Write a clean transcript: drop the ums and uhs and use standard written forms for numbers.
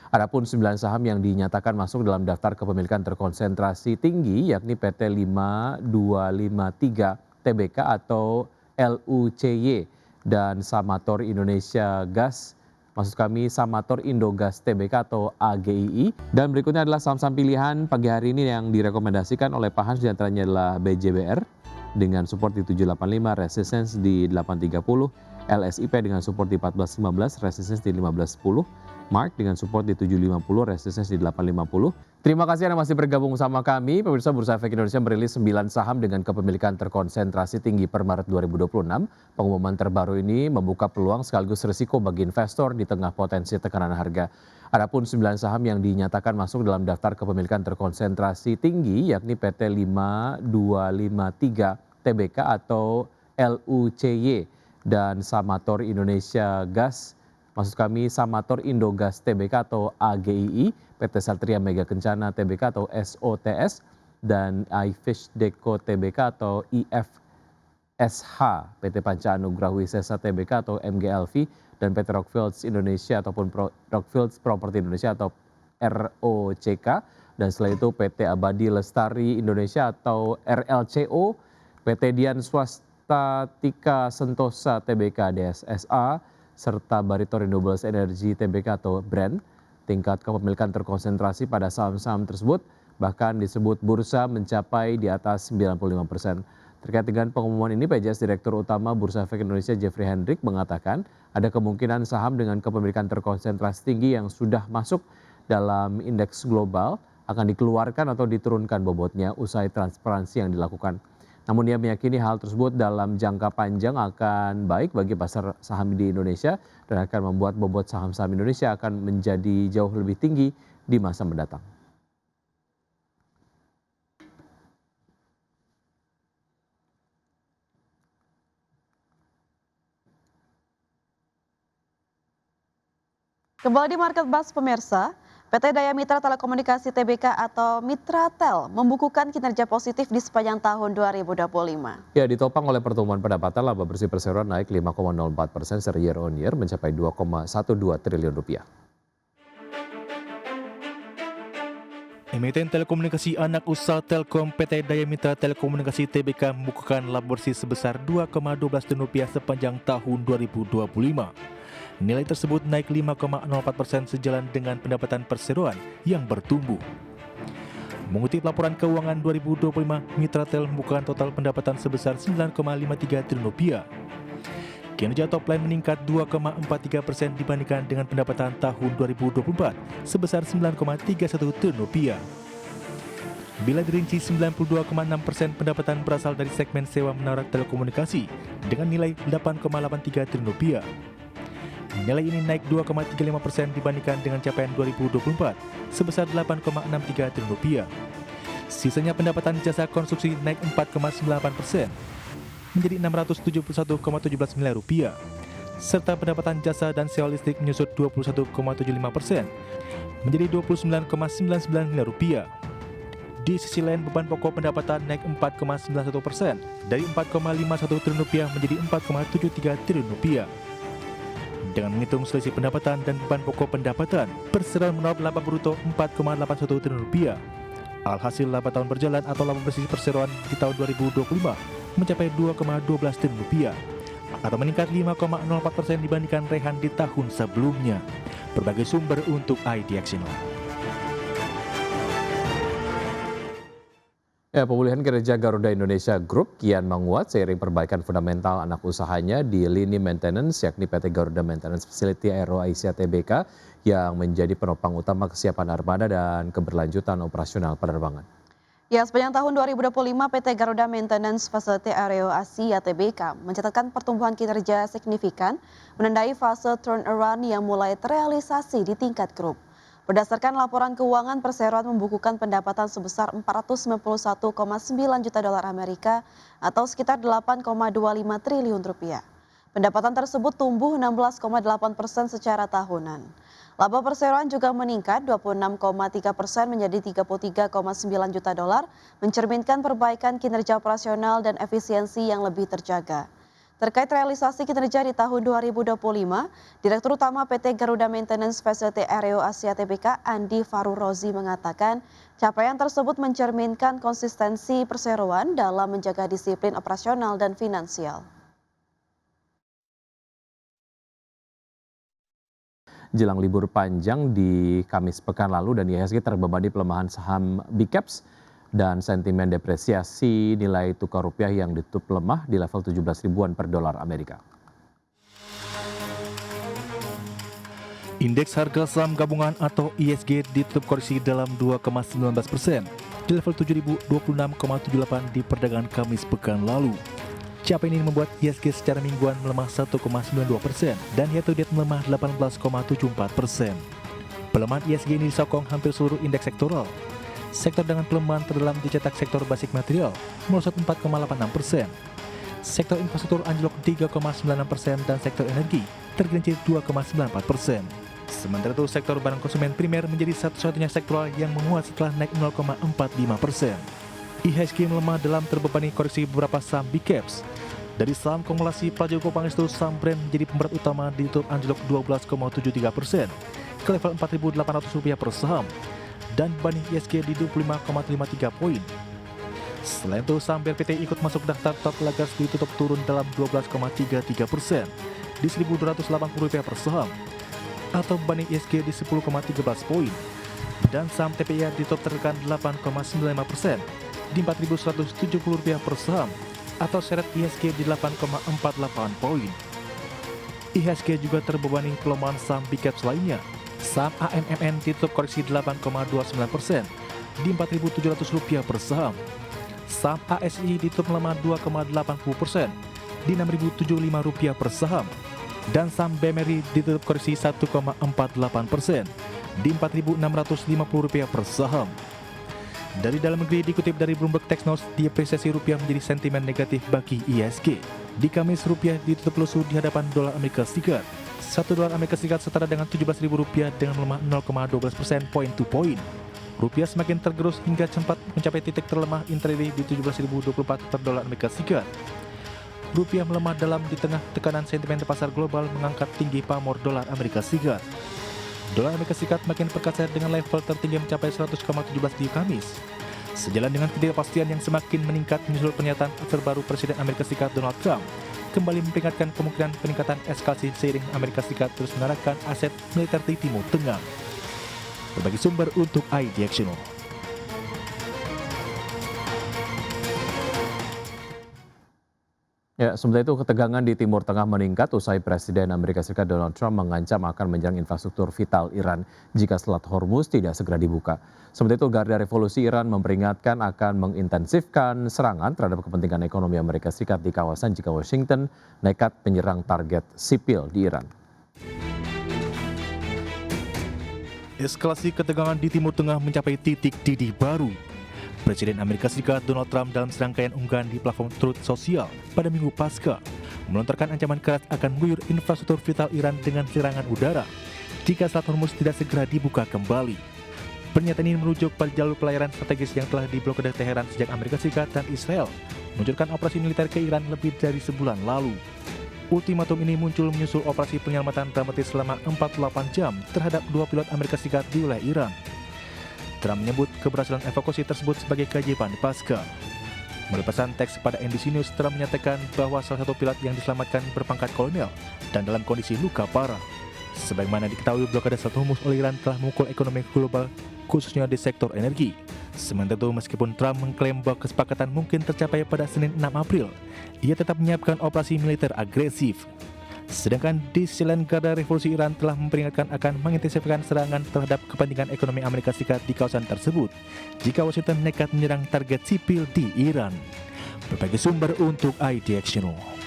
Adapun 9 saham yang dinyatakan masuk dalam daftar kepemilikan terkonsentrasi tinggi yakni PT 5253 TBK atau LUCY dan Samator Indonesia Gas, maksud kami Samator Indogas TBK atau AGII. Dan berikutnya adalah saham-saham pilihan pagi hari ini yang direkomendasikan oleh Pak Hans, diantaranya adalah BJBR dengan support di 785, resistance di 830, LSIP dengan support di 1415, resistance di 1510, Mark dengan support di 750, resistance di 850. Terima kasih Anda masih bergabung sama kami. Pemirsa, Bursa Efek Indonesia merilis 9 saham dengan kepemilikan terkonsentrasi tinggi per Maret 2026. Pengumuman terbaru ini membuka peluang sekaligus risiko bagi investor di tengah potensi tekanan harga. Adapun 9 saham yang dinyatakan masuk dalam daftar kepemilikan terkonsentrasi tinggi yakni PT 5253 TBK atau LUCY dan Samator Indonesia Gas, maksud kami Samator Indogas TBK atau AGII, PT Satria Mega Kencana TBK atau SOTS, dan iFish Deco TBK atau IFSH, PT Panca Anugrah Wisesa TBK atau MGLV, dan PT Rockfields Indonesia ataupun Rockfields Property Indonesia atau ROCK, dan setelah itu PT Abadi Lestari Indonesia atau RLCO, PT Dian Swasta Tika Sentosa TBK DSSA, serta Barito Renewables Energy TBK atau BREN. Tingkat kepemilikan terkonsentrasi pada saham-saham tersebut bahkan disebut bursa mencapai di atas 95%. Terkait dengan pengumuman ini, PJS Direktur Utama Bursa Efek Indonesia Jeffrey Hendrik mengatakan ada kemungkinan saham dengan kepemilikan terkonsentrasi tinggi yang sudah masuk dalam indeks global akan dikeluarkan atau diturunkan bobotnya usai transparansi yang dilakukan. Namun dia meyakini hal tersebut dalam jangka panjang akan baik bagi pasar saham di Indonesia dan akan membuat bobot saham-saham Indonesia akan menjadi jauh lebih tinggi di masa mendatang. Kembali di Market Buzz pemirsa, PT Daya Mitra Telekomunikasi TBK atau Mitratel membukukan kinerja positif di sepanjang tahun 2025. Ya, ditopang oleh pertumbuhan pendapatan, laba bersih perseroan naik 5,04% year on year mencapai 2,12 triliun rupiah. Emiten telekomunikasi anak usaha Telkom PT Daya Mitra Telekomunikasi TBK membukukan laba bersih sebesar 2,12 triliun rupiah sepanjang tahun 2025. Nilai tersebut naik 5,04% sejalan dengan pendapatan perseroan yang bertumbuh. Mengutip laporan keuangan 2025, Mitratel membukukan total pendapatan sebesar 9,53 triliun rupiah. Kinerja top line meningkat 2,43% dibandingkan dengan pendapatan tahun 2024 sebesar 9,31 triliun rupiah. Bila dirinci 92,6% pendapatan berasal dari segmen sewa menara telekomunikasi dengan nilai 8,83 triliun rupiah. Nilai ini naik 2,35% dibandingkan dengan capaian 2024 sebesar 8,63 triliun rupiah. Sisanya pendapatan jasa konstruksi naik 4,98% menjadi 671,17 miliar rupiah, serta pendapatan jasa dan sewa listrik menyusut 21,75% menjadi 29,99 miliar rupiah. Di sisi lain, beban pokok pendapatan naik 4,91% dari 4,51 triliun rupiah menjadi 4,73 triliun rupiah. Dengan menghitung selisih pendapatan dan beban pokok pendapatan, perseroan meraup laba bruto 4,81 triliun rupiah. Alhasil laba tahun berjalan atau laba bersih perseroan di tahun 2025 mencapai 2,12 triliun rupiah atau meningkat 5,04% dibandingkan rehan di tahun sebelumnya. Berbagai sumber untuk IDX Inline. Ya, pemulihan kinerja Garuda Indonesia Group kian menguat seiring perbaikan fundamental anak usahanya di lini maintenance, yakni PT Garuda Maintenance Facility Aero Asia Tbk yang menjadi penopang utama kesiapan armada dan keberlanjutan operasional penerbangan. Ya, sepanjang tahun 2025 PT Garuda Maintenance Facility Aero Asia Tbk mencatatkan pertumbuhan kinerja signifikan menandai fase turnaround yang mulai terrealisasi di tingkat grup. Berdasarkan laporan keuangan, perseroan membukukan pendapatan sebesar 491,9 juta dolar Amerika atau sekitar 8,25 triliun rupiah. Pendapatan tersebut tumbuh 16,8% secara tahunan. Laba perseroan juga meningkat 26,3% menjadi 33,9 juta dolar, mencerminkan perbaikan kinerja operasional dan efisiensi yang lebih terjaga. Terkait realisasi kinerja di tahun 2025, Direktur Utama PT Garuda Maintenance Facility Aero Asia Tbk Andi Farurozi mengatakan capaian tersebut mencerminkan konsistensi perseroan dalam menjaga disiplin operasional dan finansial. Jelang libur panjang di Kamis pekan lalu dan IHSG terbebani pelemahan saham Big Caps dan sentimen depresiasi nilai tukar rupiah yang ditutup lemah di level 17 ribuan per dolar Amerika. Indeks harga saham gabungan atau IHSG ditutup koreksi dalam 2,19% di level 7.026,78 di perdagangan Kamis pekan lalu. Capaian ini membuat IHSG secara mingguan melemah 1,92% dan year to date melemah 18,74%. Pelemahan IHSG ini disokong hampir seluruh indeks sektoral. Sektor dengan pelemahan terdalam dicetak sektor basic material merosot 4,86%. Sektor infrastruktur anjlok 3,96% dan sektor energi tergelincir 2,94%. Sementara itu sektor barang konsumen primer menjadi satu-satunya sektoral yang menguat setelah naik 0,45%. IHSG melemah dalam terbebani koreksi beberapa saham Big Caps. Dari saham kumulasi Prajogo Pangestu, saham Brand menjadi pemberat utama ditutup anjlok 12,73% ke level Rp4.800 per saham dan banding IHSG di 25,53 poin. Selain itu, saham BRPT ikut masuk daftar top lagers ditutup turun dalam 12,33% di Rp1.280 per saham atau banding IHSG di 10,13 poin. Dan saham TPIA ditutup tertekan 8,95% di Rp4.170 per saham atau seret IHSG di 8,48 poin. IHSG juga terbebani pelemahan saham Big Caps lainnya. Saham AMMN ditutup koreksi 8,29% di Rp4.700 per saham. Saham ASI ditutup melemah 2,80% di Rp6.075 per saham. Dan saham BMRI ditutup koreksi 1,48% di Rp4.650 per saham. Dari dalam negeri dikutip dari Bloomberg Technos, depresiasi rupiah menjadi sentimen negatif bagi IHSG. Di Kamis rupiah ditutup lesu di hadapan dolar Amerika Serikat. $1 Amerika Serikat setara dengan Rp17.000 dengan melemah 0,12% point to point. Rupiah semakin tergerus hingga sempat mencapai titik terlemah intraday di 17.024 per dolar Amerika Serikat. Rupiah melemah dalam di tengah tekanan sentimen pasar global mengangkat tinggi pamor dolar Amerika Serikat. Dolar Amerika Serikat makin perkasa dengan level tertinggi mencapai 100,17 di Kamis. Sejalan dengan ketidakpastian yang semakin meningkat menyusul pernyataan terbaru Presiden Amerika Serikat Donald Trump kembali memperingatkan kemungkinan peningkatan eskalasi seiring Amerika Serikat terus mengarahkan aset militer di Timur Tengah. Berbagai sumber untuk iDiactional. Ya, sementara itu ketegangan di Timur Tengah meningkat usai Presiden Amerika Serikat Donald Trump mengancam akan menyerang infrastruktur vital Iran jika Selat Hormuz tidak segera dibuka. Sementara itu Garda Revolusi Iran memperingatkan akan mengintensifkan serangan terhadap kepentingan ekonomi Amerika Serikat di kawasan jika Washington nekat menyerang target sipil di Iran. Eskalasi ketegangan di Timur Tengah mencapai titik didih baru. Presiden Amerika Serikat Donald Trump dalam serangkaian unggahan di platform Truth Social pada Minggu Paskah melontarkan ancaman keras akan mengguyur infrastruktur vital Iran dengan serangan udara jika Selat Hormuz tidak segera dibuka kembali. Pernyataan ini merujuk pada jalur pelayaran strategis yang telah diblokade Teheran sejak Amerika Serikat dan Israel meluncurkan operasi militer ke Iran lebih dari sebulan lalu. Ultimatum ini muncul menyusul operasi penyelamatan dramatis selama 48 jam terhadap 2 pilot Amerika Serikat di wilayah Iran. Trump menyebut keberhasilan evakuasi tersebut sebagai keajaiban Paskah. Melalui pesan teks pada NBC News, Trump menyatakan bahwa salah satu pilot yang diselamatkan berpangkat kolonel dan dalam kondisi luka parah. Sebagaimana diketahui, blokade Selat Hormuz oleh Iran telah memukul ekonomi global, khususnya di sektor energi. Sementara itu, meskipun Trump mengklaim bahwa kesepakatan mungkin tercapai pada Senin 6 April, ia tetap menyiapkan operasi militer agresif. Sedangkan di sisi lain, Garda Revolusi Iran telah memperingatkan akan mengintensifkan serangan terhadap kepentingan ekonomi Amerika Serikat di kawasan tersebut jika Washington nekat menyerang target sipil di Iran. Berbagai sumber untuk iDiactional.